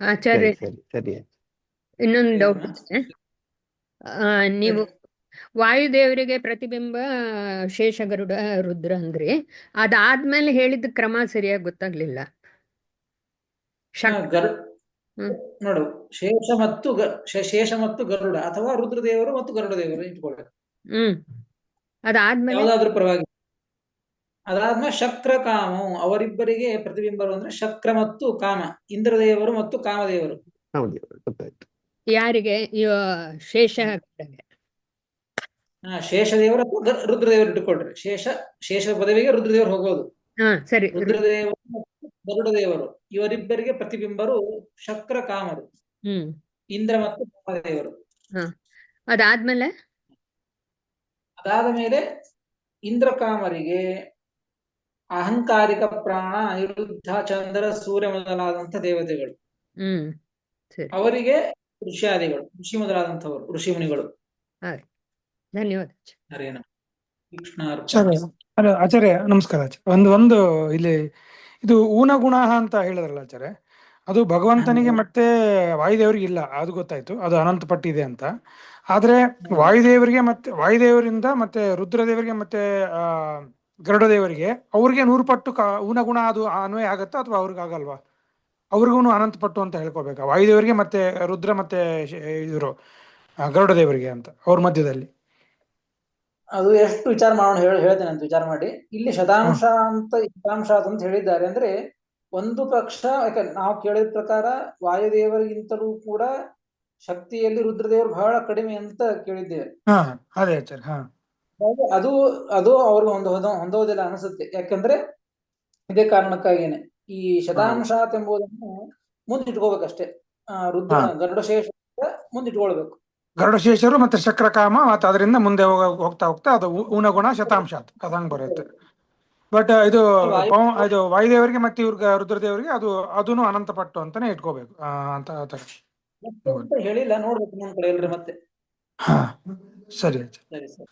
ಆಚಾರ್ಯ, ಇನ್ನೊಂದು ಡೌಟ್ ಇದೆ. ನೀವು ವಾಯುದೇವರಿಗೆ ಪ್ರತಿಬಿಂಬ ಶೇಷ ಗರುಡ ರುದ್ರ ಅಂದ್ರೆ ಅದಾದ್ಮೇಲೆ ಹೇಳಿದ ಕ್ರಮ ಸರಿಯಾಗಿ ಗೊತ್ತಾಗ್ಲಿಲ್ಲ. ನೋಡು, ಶೇಷ ಮತ್ತು ಗರುಡ ಅಥವಾ ರುದ್ರದೇವರು ಮತ್ತು ಗರುಡದೇವರು ಇಟ್ಕೊಳ್ಬೇಕು. ಅದಾದ್ಮೇಲೆ ಯಾವ್ದಾದ್ರೂ ಪರವಾಗಿ. ಅದಾದ್ಮೇಲೆ ಶಕ್ರ ಕಾಮು, ಅವರಿಬ್ಬರಿಗೆ ಪ್ರತಿಬಿಂಬರು ಅಂದ್ರೆ ಶಕ್ರ ಮತ್ತು ಕಾಮ, ಇಂದ್ರದೇವರು ಮತ್ತು ಕಾಮದೇವರು. ಯಾರಿಗೆ? ಶೇಷ ಶೇಷದೇವರು ಅಥವಾ ರುದ್ರದೇವರು ಇಟ್ಟುಕೊಳ್ರಿ. ಶೇಷ ಪದವಿಗೆ ರುದ್ರದೇವರು ಹೋಗೋದು. ಸರಿ. ರುದ್ರದೇವರು ಗರುಡದೇವರು ಇವರಿಬ್ಬರಿಗೆ ಪ್ರತಿಬಿಂಬರು ಶಕ್ರ ಕಾಮರು, ಇಂದ್ರ ಮತ್ತು ಕಾಮದೇವರು. ಅದಾದ ಮೇಲೆ ಇಂದ್ರ ಕಾಮರಿಗೆ ಅಹಂಕಾರಿಕ ಪ್ರಾಣ, ಅನಿರುದ್ಧ, ಚಂದ್ರ, ಸೂರ್ಯ ಮೊದಲಾದಂತ ದೇವತೆಗಳು. ಅವರಿಗೆ ಋಷಿಯಾದಿಗಳು, ಋಷಿ ಮೊದಲಾದಂಥವರು, ಋಷಿ ಮುನಿಗಳು. ಧನ್ಯವಾದ. ಆಚಾರ್ಯ ನಮಸ್ಕಾರ. ಒಂದು ಇಲ್ಲಿ ಇದು ಊನಗುಣ ಅಂತ ಹೇಳಿದ್ರಲ್ಲ ಆಚಾರ್ಯ, ಅದು ಭಗವಂತನಿಗೆ ಮತ್ತೆ ವಾಯುದೇವರಿಗೆ ಇಲ್ಲ, ಅದು ಗೊತ್ತಾಯ್ತು, ಅದು ಅನಂತ ಪಟ್ಟಿದೆ ಅಂತ. ಆದ್ರೆ ವಾಯುದೇವರಿಗೆ ಮತ್ತೆ ವಾಯುದೇವರಿಂದ ಮತ್ತೆ ರುದ್ರದೇವರಿಗೆ ಮತ್ತೆ ಆ ಗರುಡದೇವರಿಗೆ ಅವ್ರಿಗೆ 100 ಪಟ್ಟು ಊನ ಗುಣ ಅದು ಅನ್ವಯ ಆಗತ್ತಾ ಅಥವಾ ಅವ್ರಿಗೆ ಆಗಲ್ವಾ? ಅವ್ರಿಗೂ ಅನಂತ ಪಟ್ಟು ಅಂತ ಹೇಳ್ಕೋಬೇಕಾ ವಾಯುದೇವರಿಗೆ ಮತ್ತೆ ರುದ್ರ ಮತ್ತೆ ಇವರು ಗರುಡದೇವರಿಗೆ ಅಂತ ಅವ್ರ ಮಧ್ಯದಲ್ಲಿ? ಅದು ಎಷ್ಟು ವಿಚಾರ ಮಾಡೋಣ ಹೇಳ್ತೇನೆ ಅಂತ ವಿಚಾರ ಮಾಡಿ. ಇಲ್ಲಿ ಶತಾಂಶ ಅಂತ ಶತಾಂಶ ಅಂತ ಹೇಳಿದ್ದಾರೆ. ಅಂದ್ರೆ ಒಂದು ಪಕ್ಷ, ಯಾಕಂದ್ರೆ ನಾವು ಕೇಳಿದ ಪ್ರಕಾರ ವಾಯುದೇವರಿಗಿಂತಲೂ ಕೂಡ ಶಕ್ತಿಯಲ್ಲಿ ರುದ್ರದೇವರು ಬಹಳ ಕಡಿಮೆ ಅಂತ ಕೇಳಿದ್ದೇವೆ. ಹಾ ಅದೇ ಆಚಾರ್ಯ. ಹಾ ಅದು ಅದು ಅವ್ರಿಗೆ ಹೊಂದೋದಿಲ್ಲ ಅನಿಸುತ್ತೆ. ಯಾಕಂದ್ರೆ ಇದೇ ಕಾರಣಕ್ಕಾಗೇನೆ ಈ ಶತಾಂಶಾತ್ ಎಂಬುದನ್ನು ಮುಂದಿಟ್ಕೋಬೇಕಷ್ಟೇ. ರುದ್ರ ಗರುಡಶೇಷ ಮುಂದಿಟ್ಕೊಳ್ಬೇಕು. ಗರುಡಶೇಷರು ಮತ್ತೆ ಚಕ್ರಕಾಮ ಮತ್ತೆ ಅದರಿಂದ ಮುಂದೆ ಹೋಗ್ತಾ ಹೋಗ್ತಾ ಅದು ಊನಗುಣ ಶತಾಂಶ ಅದಂಗ್ ಬರುತ್ತೆ. ಬಟ್ ಇದು ಇದು ವಾಯುದೇವರಿಗೆ ಮತ್ತೆ ಇವ್ರಿಗೆ ರುದ್ರದೇವರಿಗೆ ಅದೂ ಅನಂತ ಪಟ್ಟು ಅಂತಾನೆ ಇಟ್ಕೋಬೇಕು ಅಂತ ಹೇಳಿಲ್ಲ, ನೋಡ್ಬೇಕು ಮುಂದ್ ಕಡೆ ಎಲ್ರಿ ಮತ್ತೆ. ಹಾ ಸರಿ. ಸರಿ ಸರಿ.